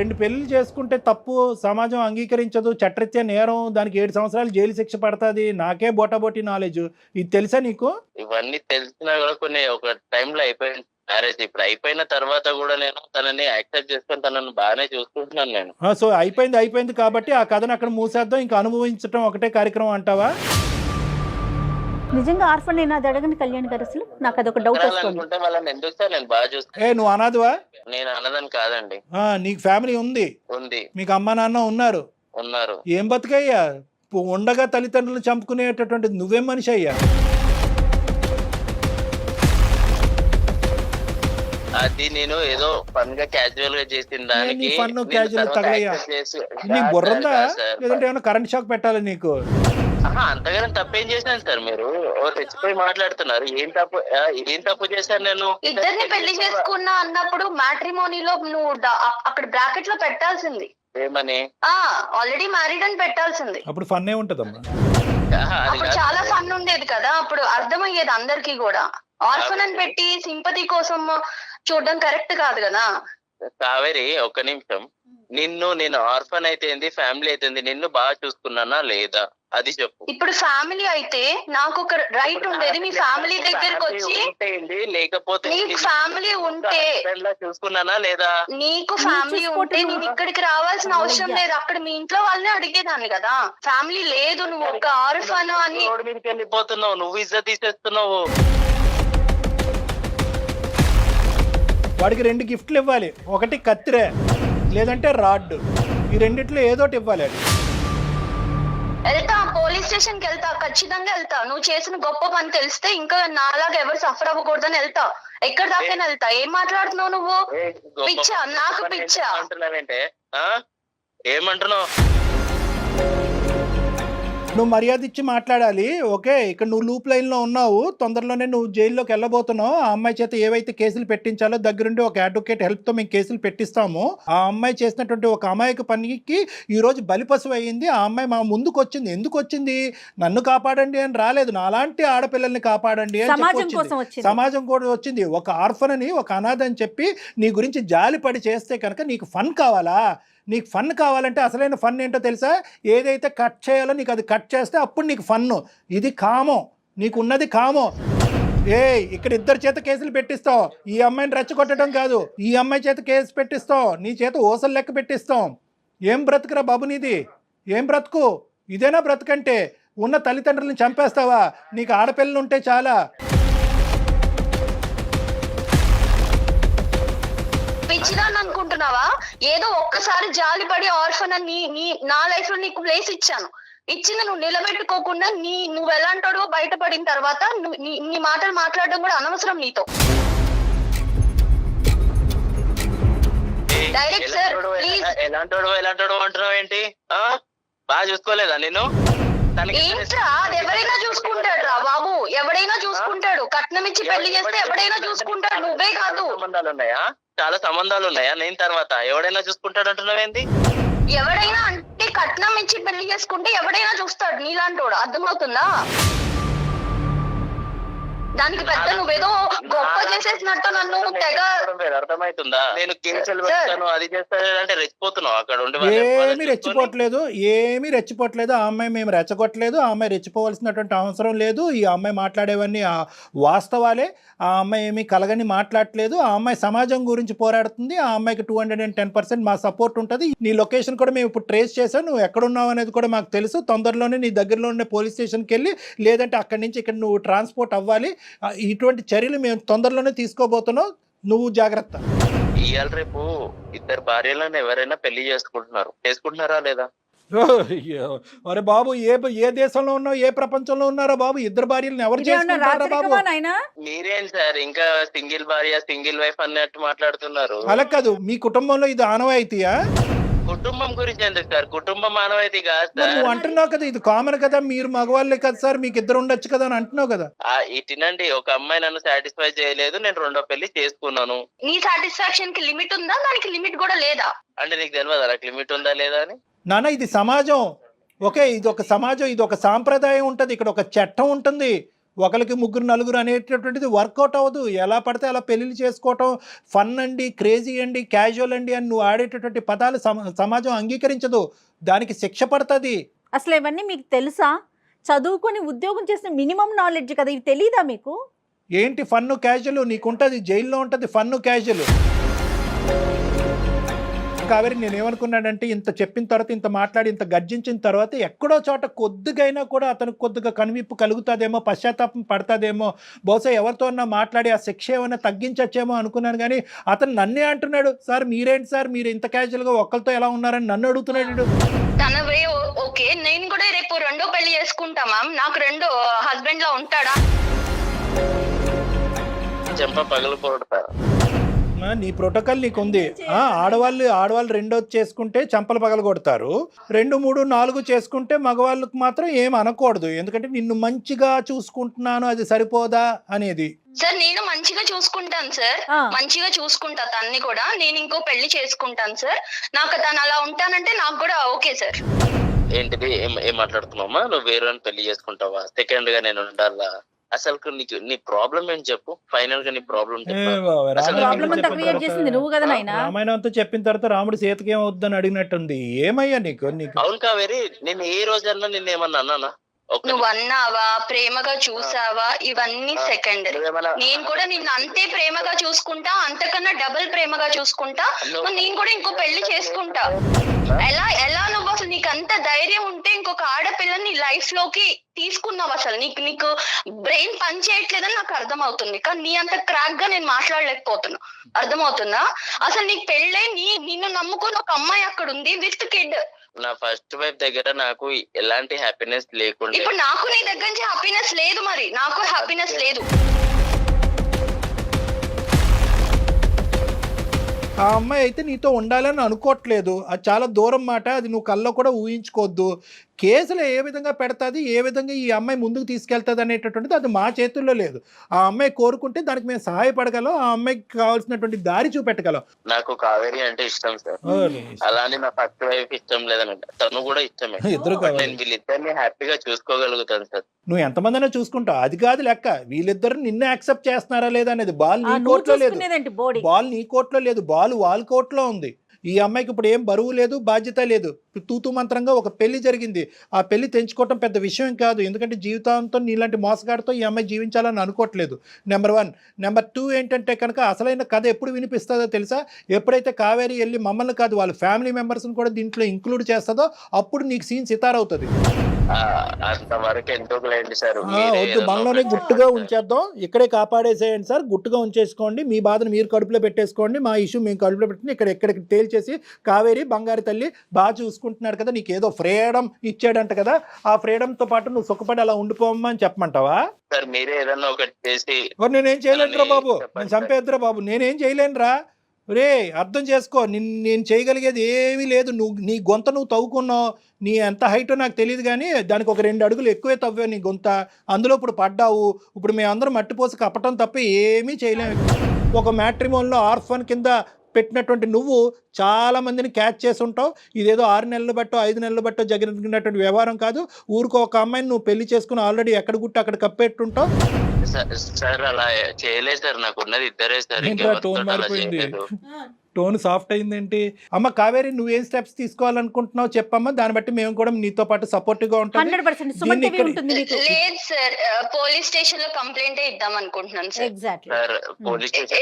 రెండు పెళ్లి చేసుకుంటే తప్పు, సమాజం అంగీకరించదు, చట్టరీత్యా నేరం, దానికి 7 సంవత్సరాలు జైలు శిక్ష పడుతుంది. నాకే బోటాబోటీ నాలెడ్జ్, ఇది తెలుసా నీకు? ఇవన్నీ తెలిసినా కూడా కొన్ని ఒక టైంలో అయిపోయింది మ్యారేజ్. ఇప్పుడు అయిపోయిన తర్వాత కూడా నేను తనని యాక్సెప్ట్ చేసుకొని తనని బాగానే చూసుకుంటున్నాను నేను. సో అయిపోయింది కాబట్టి ఆ కథను అక్కడ మూసేద్దాం, ఇంకా అనుభవించడం ఒకటే కార్యక్రమం అంటావా? నిజంగా ఆర్ఫన్ నేను అది అడగని కళ్యాణ్ గారు, అసలు నాకు అదొక డౌట్ వస్తుంది. అనుకుంటే వాళ్ళని ఎందుకు సార్ నేను బాగా చూస్తాను. నువ్వు అనాథవా? నేను అన్నదని కాదండి. నీకు ఫ్యామిలీ ఉంది, మీకు అమ్మ నాన్న ఉన్నారు. ఏం బతుకయ్యా ఉండగా తల్లిదండ్రులు చంపుకునేటటువంటి నువ్వేం మనిషి అయ్యా? అది నేను ఏదో ఫన్ గా క్యాజువల్ గా చేసిన దానికి ఫన్ క్యాజువల్ తగలయ్యా? నీకు బుర్రందా? లేదంటే ఏమైనా కరెంట్ షాక్ పెట్టాలి నీకు? అంతగానే తప్పేం చేశాను సార్? మీరు తెచ్చిపోయి మాట్లాడుతున్నారు. ఏం తప్పు చేశాను నేను? ఇద్దరిని పెళ్లి చేసుకున్నా అన్నప్పుడు మ్యాట్రిమోనీలో నువ్వు అక్కడ బ్రాకెట్ లో పెట్టాల్సింది. ఏమని? ఆల్రెడీ మ్యారీడ్ అని పెట్టాల్సింది. అప్పుడు ఫన్ ఏ ఉంటదమ్మా. అప్పుడు చాలా ఫన్ ఉండేది కదా, అప్పుడు అర్థమయ్యేది అందరికి కూడా. ఆర్ఫన్ అని పెట్టి సింపతి కోసం చూడడం కరెక్ట్ కాదు కదా. కావేరి, ఒక్క నిమిషం. నేను ఆర్ఫన్ అయితే ఫ్యామిలీ అయితే నిన్ను బాగా చూసుకున్నానా లేదా అది చెప్పు. ఇప్పుడు ఫ్యామిలీ అయితే నాకు ఒక రైట్ ఉండేది, మీ ఫ్యామిలీ దగ్గరకు వచ్చి. లేకపోతే నీకు ఫ్యామిలీ ఉంటే చూసుకున్నానా లేదా? నీకు ఫ్యామిలీ ఉంటే నేను ఇక్కడికి రావాల్సిన అవసరం లేదు, అక్కడ మీ ఇంట్లో వాళ్ళని అడిగేదాన్ని కదా. ఫ్యామిలీ లేదు, నువ్వు ఒక ఆర్ఫన్ అని రోడ్ మీదకి వెళ్ళిపోతున్నావు, నువ్వు ఇజ్జత్ తీసేస్తున్నావు. వాడికి 2 గిఫ్ట్లు ఇవ్వాలి, ఒకటి కత్తిరే లేదంటే రాడ్, ఈ రెండిట్లో ఏదోటి ఇవ్వాలి. వెళ్తా, పోలీస్ స్టేషన్ కి వెళ్తా, ఖచ్చితంగా వెళ్తా. నువ్వు చేసిన గొప్ప పని తెలిస్తే ఇంకా నాలాగా ఎవరు సఫర్ అవ్వకూడదని వెళ్తా. ఎక్కడి దాకా వెళ్తా. ఏం మాట్లాడుతున్నావు నువ్వు? పిచ్చా? నాకు పిచ్చా? అంటున్నావేంటే? ఏమంటున్నావు? నువ్వు మర్యాద ఇచ్చి మాట్లాడాలి. ఓకే, ఇక్కడ నువ్వు లూప్ లైన్లో ఉన్నావు, తొందరలోనే నువ్వు జైల్లోకి వెళ్ళబోతున్నావు. ఆ అమ్మాయి చేత ఏవైతే కేసులు పెట్టించాలో దగ్గరుండి ఒక అడ్వకేట్ హెల్ప్తో మేము కేసులు పెట్టిస్తాము. ఆ అమ్మాయి చేసినటువంటి ఒక అమాయక పనికి ఈరోజు బలిపశువు అయ్యింది. ఆ అమ్మాయి మా ముందుకు వచ్చింది. ఎందుకు వచ్చింది? నన్ను కాపాడండి అని రాలేదు, నాలాంటి ఆడపిల్లల్ని కాపాడండి అని సమాజం కూడా వచ్చింది. ఒక ఆర్ఫన్ అని, ఒక అనాథ అని చెప్పి నీ గురించి జాలిపడి చేస్తే కనుక నీకు ఫన్ కావాలా? నీకు ఫన్ కావాలంటే అసలైన ఫన్ ఏంటో తెలుసా? ఏదైతే కట్ చేయాలో నీకు అది కట్ చేస్తే అప్పుడు నీకు ఫన్ను. ఇది కామం, నీకు ఉన్నది కామం. ఇక్కడ 2 చేత కేసులు పెట్టిస్తావు. ఈ అమ్మాయిని రెచ్చగొట్టడం కాదు, ఈ అమ్మాయి చేత కేసు పెట్టిస్తావు, నీ చేత ఓసలు లెక్క పెట్టిస్తాం. ఏం బ్రతుకురా బాబు నీది? ఏం బ్రతుకు? ఇదేనా బ్రతుకంటే? ఉన్న తల్లిదండ్రులను చంపేస్తావా? నీకు ఆడపిల్లలు ఉంటే చాలా. పిచ్చిదాన్ని అనుకుంటున్నావా? ఏదో ఒక్కసారి జాలిపడి ఆర్ఫన్ అని నా లైఫ్ లో నీకు ప్లేస్ ఇచ్చాను. ఇచ్చింది నువ్వు నిలబెట్టుకోకుండా నువ్వు ఎలాంటాడో బయటపడిన తర్వాత నీ మాటలు మాట్లాడడం కూడా అనవసరం నీతో. Direct sir please. ఎలాంటాడో అంటున్నావు ఏంటి? బాగా చూసుకోలేదా నేను? ఏంట్రా, అది ఎవరైనా చూసుకుంటాడు రా బాబు, ఎవడైనా చూసుకుంటాడు. కట్నం ఇచ్చి పెళ్లి చేస్తే ఎవడైనా చూసుకుంటాడు, నువ్వే కాదు. సంబంధాలు ఉన్నాయా? చాలా సంబంధాలు ఉన్నాయా? నేను తర్వాత ఎవడైనా చూసుకుంటాడు అంటున్నావేంటి? ఎవడైనా అంటే కట్నం ఇచ్చి పెళ్లి చేసుకుంటే ఎవడైనా చూస్తాడు, నీలాంటోడు. అర్థమవుతుందా? దానికి పెద్ద నువ్వేదో గొప్ప చేసేసినట్టు నన్ను తెగ. అర్థమవుతుందా? నేను కేసులు పెడతాను, అది చేస్తాను అంటే రెచ్చిపోతున్నావు అక్కడ ఉండి. ఏమీ రెచ్చిపోవట్లేదు. ఆ అమ్మాయి మేము రెచ్చగొట్టలేదు, ఆ అమ్మాయి రెచ్చిపోవాల్సినటువంటి అవసరం లేదు. ఈ అమ్మాయి మాట్లాడేవన్నీ వాస్తవాలే. ఆ అమ్మాయి ఏమీ కలగని మాట్లాడలేదు. ఆ అమ్మాయి సమాజం గురించి పోరాడుతుంది. ఆ అమ్మాయికి 210% మా సపోర్ట్ ఉంటుంది. నీ లొకేషన్ కూడా మేము ఇప్పుడు ట్రేస్ చేసాం, నువ్వు ఎక్కడున్నావు అనేది కూడా మాకు తెలుసు. తొందరలోనే నీ దగ్గరలో ఉండే పోలీస్ స్టేషన్కి వెళ్ళి, లేదంటే అక్కడి నుంచి ఇక్కడ నువ్వు ట్రాన్స్పోర్ట్ అవ్వాలి. ఇటువంటి చర్యలు మేము తొందరలోనే తీసుకోబోతున్నాం, నువ్వు జాగ్రత్త. ఇవాళ రేపు 2 భార్యలను ఎవరైనా పెళ్లి చేసుకుంటున్నారా లేదా? అరే బాబు, ఏ దేశంలో ఉన్నావు, ఏ ప్రపంచంలో ఉన్నారో బాబు? ఇద్దరు భార్యలను ఎవరు ఇదేమన్నా చేసుకుంటారా బాబు? రాచరికమా నాయనా? మీరేం సార్ ఇంకా సింగిల్ భార్య సింగిల్ వైఫ్ అన్నట్టు మాట్లాడుతున్నారు? అలా కాదు, మీ కుటుంబంలో ఇది ఆనవాయితీయా? కుటుంబం గురించి ఎందుకు సార్? కుటుంబం మానవైతే కాదు మరి సార్. నువ్వు అంటున్నావు కదా ఇది కామన్ కదా, మీరు మగవాళ్ళే కదా సార్, మీకు ఇద్దరు ఉండొచ్చు కదా అని అంటున్నావు కదా. ఇటునండి, ఒక అమ్మాయి నన్ను సాటిస్ఫై చేయలేదు, నేను రెండో పెళ్లి చేసుకున్నాను. నీ సాటిస్ఫాక్షన్ కి లిమిట్ ఉందా? దానికి లిమిట్ కూడా లేదా? అంటే నీకు తెలియదు నాకు లిమిట్ ఉందా లేదా అని? నాన్న ఇది సమాజం, ఓకే, ఇది ఒక సమాజం, ఇది ఒక సాంప్రదాయం ఉంటుంది, ఇక్కడ ఒక చట్టం ఉంటుంది. ఒకరికి ముగ్గురు నలుగురు అనేటటువంటిది వర్కౌట్ అవ్వదు. ఎలా పడితే అలా పెళ్ళిళ్ళు చేసుకోవటం ఫన్ అండి, క్రేజీ అండి, క్యాజువల్ అండి అని నువ్వు ఆడేటటువంటి పదాలు సమాజం అంగీకరించదు, దానికి శిక్ష పడుతుంది. అసలు ఇవన్నీ మీకు తెలుసా? చదువుకొని ఉద్యోగం చేసిన మినిమం నాలెడ్జ్ కదా, ఇవి తెలీదా మీకు? ఏంటి ఫన్ను క్యాజువల్? నీకుంటుంది, జైల్లో ఉంటుంది ఫన్ను క్యాజువల్. కావేరి, నేను ఏమనుకున్నానంటే ఇంత చెప్పిన తర్వాత, ఇంత మాట్లాడి, ఇంత గర్జించిన తర్వాత ఎక్కడో చోట కొద్దిగైనా కూడా అతనికి కొద్దిగా కనువిప్పు కలుగుతుందేమో, పశ్చాత్తాపం పడతాదేమో, బహుశా ఎవరితో మాట్లాడి ఆ శిక్ష ఏమైనా తగ్గించచ్చేమో అనుకున్నాను. కానీ అతను నన్నే అంటున్నాడు, సార్ మీరేంటి సార్, మీరు ఇంత క్యాజువల్గా ఒక్కరితో ఎలా ఉన్నారని నన్ను అడుగుతున్నాడు. తన వే ఓకే, నేను కూడా రేపు రెండో పెళ్లి చేసుకుంటా మ్యామ్. నాకు రెండో హస్బెండ్ లా ఉంటాడా? చెంప పగలిపోతారు. నీ ప్రోటోకాల్ నీకు ఉంది. ఆడవాళ్ళు రెండోది చేసుకుంటే చంపలు పగల కొడతారు, 2, 3, 4 చేసుకుంటే మగవాళ్ళకు మాత్రం ఏం అనకూడదు, ఎందుకంటే నిన్ను మంచిగా చూసుకుంటున్నాను అది సరిపోదా అనేది. సార్ నేను మంచిగా చూసుకుంటాను సార్, మంచిగా చూసుకుంటా తన్ని కూడా. నేను ఇంకో పెళ్లి చేసుకుంటాను సార్. నాకు తను అలా ఉంటానంటే నాకు కూడా ఓకే సార్. ఏంటిది, ఏం మాట్లాడుతున్నావమ్మా? నువ్వు వేరే పెళ్లి చేసుకుంటావా? సెకండ్ గా నేను ఉండాలా? అసలు నీ ప్రాబ్లం ఏంటి చెప్పు? ఫైనల్ గా నీ ప్రాబ్లం రామాయణంతో చెప్పిన తర్వాత రాముడు సీతకి ఏమవుద్దని అడిగినట్టుంది. ఏమయ్యా నీకు? అవును కావేరి, నేను ఏ రోజన్నా నిన్న ఏమన్నా అన్నానా? నువ్వు అన్నావా, ప్రేమగా చూసావా, ఇవన్నీ సెకండ్. నేను కూడా నిన్ను అంతే ప్రేమగా చూసుకుంటా, అంతకన్నా డబుల్ ప్రేమగా చూసుకుంటా. నేను కూడా ఇంకో పెళ్లి చేసుకుంటా. ఎలా నువ్వు అసలు నీకు అంత ధైర్యం ఉంటే ఇంకొక ఆడపిల్లని లైఫ్ లోకి తీసుకున్నావు? అసలు నీకు బ్రెయిన్ పని చేయట్లేదని నాకు అర్థమవుతుంది, కానీ నీ అంత క్రాక్ గా నేను మాట్లాడలేకపోతున్నా. అర్థమవుతుందా? అసలు నీకు పెళ్ళే, నిన్ను నమ్ముకుని ఒక అమ్మాయి అక్కడ ఉంది విత్ కిడ్. నా ఫస్ట్ వైఫ్ దగ్గర నాకు ఎలాంటి హ్యాపీనెస్ లేకుండా, ఇప్పుడు నాకు నీ దగ్గర నుంచి హ్యాపీనెస్ లేదు, మరి నాకు హ్యాపీనెస్ లేదు. ఆ అమ్మాయి అయితే నీతో ఉండాలని అనుకోవట్లేదు, అది చాలా దూరం మాట, అది నువ్వు కల్లో కూడా ఊహించుకోవద్దు. కేసులు ఏ విధంగా పెడతాది, ఏ విధంగా ఈ అమ్మాయి ముందుకు తీసుకెళ్తుంది అనేటటువంటిది అది మా చేతుల్లో లేదు. ఆ అమ్మాయి కోరుకుంటే దానికి మేము సహాయపడగలం, ఆ అమ్మాయికి కావాల్సినటువంటి దారి చూపెట్టగలం. నాకు కావేరి అంటే ఇష్టం సార్, అలానే నా ఫస్ట్ వైఫ్ ఇష్టం లేదనంట, తను కూడా ఇష్టమే. నేను వీళ్ళిద్దరిని హ్యాపీగా చూసుకోగలుగుతాను సార్. నువ్వు ఎంతమందినా చూసుకుంటావు, అది కాదు లెక్క. వీళ్ళిద్దరు నిన్నే యాక్సెప్ట్ చేస్తున్నారా లేదా అనేది బాల్ నీ కోర్టులో లేదు, బాల్ నీ కోర్టులో లేదు, బాల్ వాళ్ళ కోర్టులో ఉంది. ఈ అమ్మాయికి ఇప్పుడు ఏం బరువు లేదు, బాధ్యత లేదు. తూతూ మంత్రంగా ఒక పెళ్లి జరిగింది, ఆ పెళ్లి తెంచుకోవటం పెద్ద విషయం కాదు, ఎందుకంటే జీవితాంతం నీలాంటి మోసగాడితో ఈ అమ్మాయి జీవించాలని అనుకోవట్లేదు. నెంబర్ 1. నెంబర్ 2 ఏంటంటే కనుక అసలైన కథ ఎప్పుడు వినిపిస్తుందో తెలుసా? ఎప్పుడైతే కావేరి వెళ్ళి మమ్మల్ని కాదు వాళ్ళ ఫ్యామిలీ మెంబర్స్ని కూడా దీంట్లో ఇంక్లూడ్ చేస్తుందో అప్పుడు నీకు సీన్ సితారవుతుంది. అంతవరకు ఎందుకు లేండి సార్, వద్దు, మనలోనే గుట్టుగా ఉంచేద్దాం, ఇక్కడే కాపాడేసేయండి సార్, గుట్టుగా ఉంచేసుకోండి, మీ బాధను మీరు కడుపులో పెట్టేసుకోండి, మా ఇష్యూ మేము కడుపులో పెట్టుకుని ఎక్కడికి తేల్చేసి కావేరి బంగారు తల్లి బాగా చూసుకుంటున్నాడు కదా, నీకు ఏదో ఫ్రీడమ్ ఇచ్చాడంట కదా, ఆ ఫ్రీడమ్ తో పాటు నువ్వు సుఖపడి అలా ఉండిపోమ్మా అని చెప్పమంటావా? సార్ మీరే ఏదన్నా ఒకటి చేసి. నేనేం చేయలేనురా బాబు, నేను చంపేద్దురా బాబు, నేనేం చేయలేనురా. రే అర్థం చేసుకో, నేను చేయగలిగేది ఏమీ లేదు. నీ గొంత నువ్వు తవ్వుకున్నావు, నీ ఎంత హైటో నాకు తెలియదు, కానీ దానికి ఒక 2 అడుగులు ఎక్కువే తవ్వావు నీ గొంత, అందులో ఇప్పుడు పడ్డావు. ఇప్పుడు మేమందరం మట్టిపోసి కప్పటం తప్ప ఏమీ చేయలేము. ఒక మ్యాట్రిమోన్లో ఆర్ఫన్ కింద పెట్టినటువంటి నువ్వు చాలా మందిని క్యాచ్ చేసి ఉంటావు. ఇదేదో 6 నెలలు బట్టో 5 నెలలు బట్టో జరిగినటువంటి వ్యవహారం కాదు. ఊరికో ఒక అమ్మాయిని నువ్వు పెళ్లి చేసుకుని ఆల్రెడీ ఎక్కడ గుట్టి అక్కడ కప్పెట్టుంటావు. సార్ అలా చేయలేదు సార్, నాకు ఉన్నది ఇద్దరే సార్. టోన్ మారిపోయింది, టోన్ సాఫ్ట్ అయిందేంటి? అమ్మ కావేరి, నువ్వేం స్టెప్స్ తీసుకోవాలనుకుంటున్నావు చెప్పమ్మా, దాన్ని బట్టి మేము కూడా నీతో పాటు సపోర్టివ్ గా ఉంటాం. లేదు సార్, పోలీస్ స్టేషన్ లో కంప్లైంట్ ఇద్దాం అనుకుంటున్నాను సార్.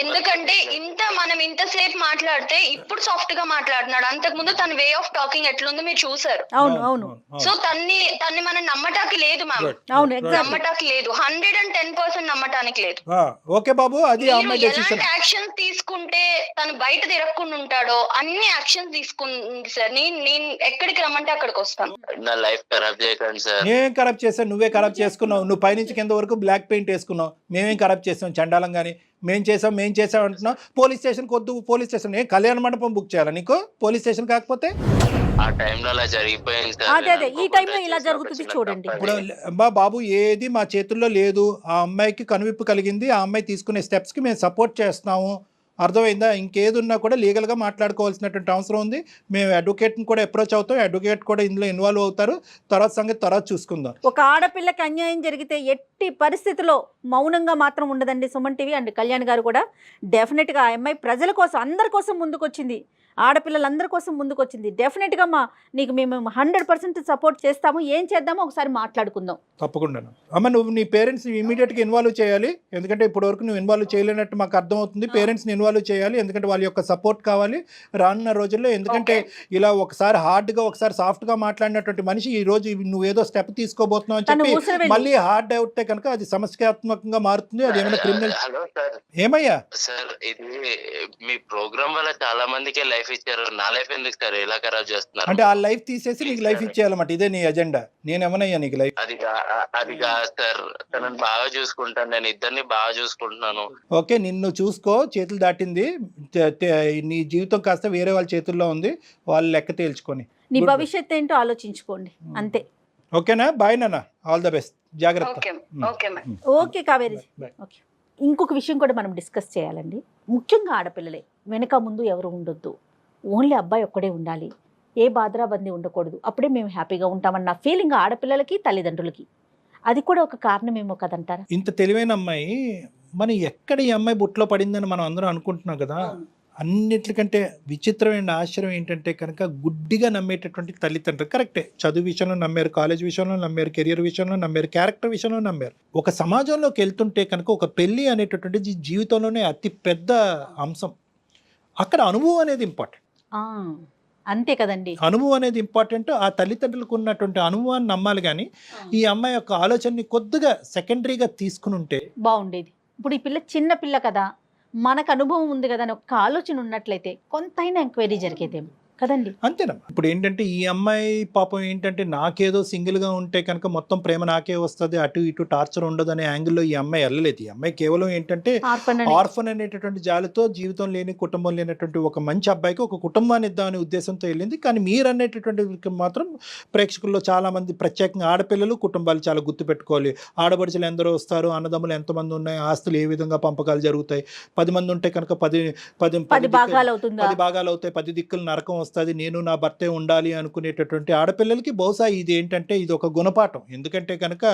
ఎందుకంటే మనం ఇంతసేపు మాట్లాడితే ఇప్పుడు సాఫ్ట్ గా మాట్లాడుతున్నాడు, అంతకు ముందు తన వే ఆఫ్ టాకింగ్ ఎట్లుందో మీరు చూసారు. సో తన్ని మనం నమ్మటానికి లేదు మ్యామ్, నమ్మటానికి లేదు, 110% నమ్మటానికి లేదు. ఓకే బాబు, అది ఎలాంటి యాక్షన్ తీసుకుంటే తను బయట అడగకుండా ఉంటాడో అన్ని యాక్షన్ తీసుకుంది సార్. నేను ఎక్కడికి రమ్మంటే అక్కడికి వస్తాను. నా లైఫ్ ఖరాబ్ చేయకండి సార్. నేనేం కరప్ట్ చేశాను? నువ్వే కరప్ట్ చేసుకున్నావు. నువ్వు పైనుంచి కింద వరకు బ్లాక్ పెయింట్ వేసుకున్నావు. మేమేం కరప్ట్ చేసాం? చండాలం కానీ మేం చేసాం అంటున్నావు. పోలీస్ స్టేషన్కి వద్దు, పోలీస్ స్టేషన్ కళ్యాణ మండపం బుక్ చేయాలా నీకు? పోలీస్ స్టేషన్ కాకపోతే ఆ టైంలో అలా జరిగిపోయింది సార్. అదే ఈ టైంలో ఇలా జరుగుతుంది చూడండి. ఇప్పుడు బాబు ఏది మా చేతుల్లో లేదు. ఆ అమ్మాయికి కనువిప్పు కలిగింది. ఆ అమ్మాయి తీసుకునే స్టెప్స్కి మేము సపోర్ట్ చేస్తున్నాము. అర్థమైందా? ఇంకేది ఉన్నా కూడా లీగల్గా మాట్లాడుకోవాల్సినటువంటి అవసరం ఉంది. మేము అడ్వకేట్ని కూడా అప్రోచ్ అవుతాం. అడ్వకేట్ కూడా ఇందులో ఇన్వాల్వ్ అవుతారు. తర్వాత సంగతి తర్వాత చూసుకుందాం. ఒక ఆడపిల్లకి అన్యాయం జరిగితే ఎట్టి పరిస్థితిలో మౌనంగా మాత్రం ఉండదండి సుమన్ టీవీ అండ్ కళ్యాణ్ గారు కూడా. డెఫినెట్గా ఆ అమ్మాయి ప్రజల కోసం, అందరి కోసం ముందుకొచ్చింది. ఆడపిల్లలందరి కోసం ముందుకొచ్చింది. డెఫినెట్గా నీకు మేము 100% సపోర్ట్ చేస్తాము. ఏం చేద్దామో ఒకసారి మాట్లాడుకుందాం. తప్పకుండా అమ్మ. నువ్వు నీ పేరెంట్స్ని ఇమీడియట్గా ఇన్వాల్వ్ చేయాలి. ఎందుకంటే ఇప్పటివరకు నువ్వు ఇన్వాల్వ్ చేయలేనట్టు మాకు అర్థమవుతుంది. పేరెంట్స్ని ఇన్వాల్వ్ చేయాలి. ఎందుకంటే వాళ్ళ యొక్క సపోర్ట్ కావాలి రానున్న రోజుల్లో. ఎందుకంటే ఇలా ఒకసారి హార్డ్గా ఒకసారి సాఫ్ట్గా మాట్లాడినటువంటి మనిషి ఈ రోజు నువ్వేదో స్టెప్ తీసుకోబోతున్నావు అని చెప్పి మళ్ళీ హార్డ్ అవుతే కనుక అది సమస్యాత్మకంగా మారుతుంది. అది ఏమైనా క్రిమినల్. Hello sir. ఏమయ్యా సార్, ఇది మీ ప్రోగ్రామ్ వల్ల చాలా మందికి లైఫ్ ఇచ్చారు. నా లైఫ్ ఎందుకు సార్ ఇలా ఖరాబ్ చేస్తున్నారు? అంటే ఆ లైఫ్ తీసేసి నీకు లైఫ్ ఇచ్చేయాలన్నమాట. ఇదే నీ ఎజెండా. నేనేమనయ్యా నీకు లైఫ్? అది కాదు సార్. తనని బాగా చూసుకుంటాను. నేను ఇద్దరిని బాగా చూసుకుంటున్నాను. ఓకే, నిన్ను చూసుకో. చేతులు దాటింది. నీ జీవితం కాస్త వేరే వాళ్ళ చేతుల్లో ఉంది. వాళ్ళు లెక్క తేల్చుకొని నీ భవిష్యత్తు ఏంటో ఆలోచించుకోండి అంతే. ఓకేనా? బాయ్ నాన్న. All the best. జాగ్రత్త. ఓకే కావేరి. ఓకే. ఇంకొక విషయం కూడా మనం డిస్కస్ చేయాలండి. ముఖ్యంగా ఆడపిల్లలే. వెనక ముందు ఎవరు ఉండొద్దు. ఓన్లీ అబ్బాయి ఒక్కడే ఉండాలి. ఏ బాధరాబందీ ఉండకూడదు. అప్పుడే మేము హ్యాపీగా ఉంటామన్న ఫీలింగ్ ఆడపిల్లలకి, తల్లిదండ్రులకి. అది కూడా ఒక కారణమేమో కదంటారా? ఇంత తెలివైన అమ్మాయి మనం ఎక్కడ ఈ అమ్మాయి బుట్లో పడిందని మనం అందరం అనుకుంటున్నాం కదా. అన్నిటికంటే విచిత్రమైన ఆశ్చర్యం ఏంటంటే కనుక గుడ్డిగా నమ్మేటటువంటి తల్లిదండ్రులు. కరెక్టే, చదువు విషయంలో నమ్మారు, కాలేజ్ విషయంలో నమ్మారు, కెరియర్ విషయంలో నమ్మారు, క్యారెక్టర్ విషయంలో నమ్మారు. ఒక సమాజంలోకి వెళ్తుంటే కనుక ఒక పెళ్ళి అనేటటువంటిది జీవితంలోనే అతి పెద్ద అంశం. అక్కడ అనుభవం అనేది ఇంపార్టెంట్. అంతే కదండి, అనుభవం అనేది ఇంపార్టెంట్. ఆ తల్లిదండ్రులకు ఉన్నటువంటి అనుభవాన్ని నమ్మాలి. కానీ ఈ అమ్మాయి యొక్క ఆలోచనని కొద్దిగా సెకండరీగా తీసుకుని ఉంటే బాగుండేది. ఇప్పుడు ఈ పిల్ల చిన్న పిల్ల కదా, మనకు అనుభవం ఉంది కదా అని ఒక ఆలోచన ఉన్నట్లయితే కొంతైనా ఎంక్వైరీ జరిగేదేమో కదండి. అంతేనమ్మా. ఇప్పుడు ఏంటంటే ఈ అమ్మాయి పాపం ఏంటంటే నాకేదో సింగిల్గా ఉంటే కనుక మొత్తం ప్రేమ నాకే వస్తుంది, అటు ఇటు టార్చర్ ఉండదు అనే యాంగిల్లో ఈ అమ్మాయి వెళ్ళలేదు. ఈ అమ్మాయి కేవలం ఏంటంటే ఆర్ఫన్ అనేటటువంటి జాలితో జీవితం లేని, కుటుంబం లేనటువంటి ఒక మంచి అబ్బాయికి ఒక కుటుంబాన్ని ఇద్దామనే ఉద్దేశంతో వెళ్ళింది. కానీ మీరు అనేటటువంటి మాత్రం ప్రేక్షకుల్లో చాలామంది, ప్రత్యేకంగా ఆడపిల్లలు, కుటుంబాలు చాలా గుర్తుపెట్టుకోవాలి. ఆడపడుచులు ఎందరో వస్తారు, అన్నదమ్ములు ఎంతమంది ఉన్నాయి, ఆస్తులు ఏ విధంగా పంపకాలు జరుగుతాయి. 10 మంది ఉంటే కనుక 10 భాగాలు అవుతాయి, 10 దిక్కులు నరకం వస్తుంది. నేను నా భర్తే ఉండాలి అనుకునేటటువంటి ఆడపిల్లలకి బహుశా ఇది ఏంటంటే ఇది ఒక గుణపాఠం. ఎందుకంటే కనుక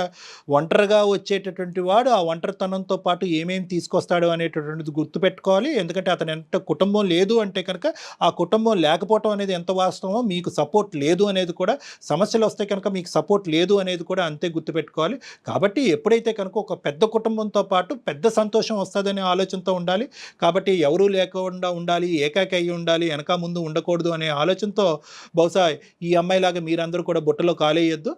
ఒంటరిగా వచ్చేటటువంటి వాడు ఆ ఒంటరితనంతో పాటు ఏమేమి తీసుకొస్తాడు అనేటటువంటిది గుర్తుపెట్టుకోవాలి. ఎందుకంటే అతను ఎంత కుటుంబం లేదు అంటే కనుక ఆ కుటుంబం లేకపోవటం అనేది ఎంత వాస్తవమో, మీకు సపోర్ట్ లేదు అనేది కూడా, సమస్యలు వస్తే కనుక మీకు సపోర్ట్ లేదు అనేది కూడా అంతే గుర్తుపెట్టుకోవాలి. కాబట్టి ఎప్పుడైతే కనుక ఒక పెద్ద కుటుంబంతో పాటు పెద్ద సంతోషం వస్తుందనే ఆలోచనతో ఉండాలి. కాబట్టి ఎవరూ లేకుండా ఉండాలి, ఏకాకి అయ్యి ఉండాలి, వెనక ముందు ఉండకూడదు అనే ఆలోచనతో బహుశా ఈ అమ్మాయిలాగా మీరందరూ కూడా బుట్టలో కాలేయొద్దు.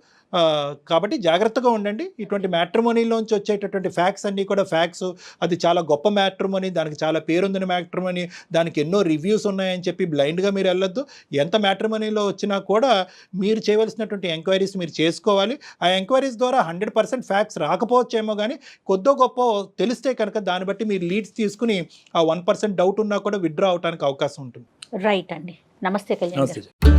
కాబట్టి జాగ్రత్తగా ఉండండి. ఇటువంటి మ్యాట్రిమోనీలోంచి వచ్చేటటువంటి ఫ్యాక్ట్స్ అన్నీ కూడా ఫ్యాక్ట్స్. అది చాలా గొప్ప మ్యాట్రిమోనీ, దానికి చాలా పేరుందని మ్యాట్రిమోనీ, దానికి ఎన్నో రివ్యూస్ ఉన్నాయని చెప్పి బ్లైండ్గా మీరు వెళ్ళొద్దు. ఎంత మ్యాట్రిమోనీలో వచ్చినా కూడా మీరు చేయవలసినటువంటి ఎంక్వైరీస్ మీరు చేసుకోవాలి. ఆ ఎంక్వైరీస్ ద్వారా 100% ఫ్యాక్ట్స్ రాకపోవచ్చేమో, కానీ కొద్దో గొప్ప తెలిస్తే కనుక దాన్ని బట్టి మీరు లీడ్స్ తీసుకుని ఆ 1% డౌట్ ఉన్నా కూడా విత్డ్రా అవడానికి అవకాశం ఉంటుంది. రైట్ అండి. నమస్తే కళ్యాణ్. నమస్తే.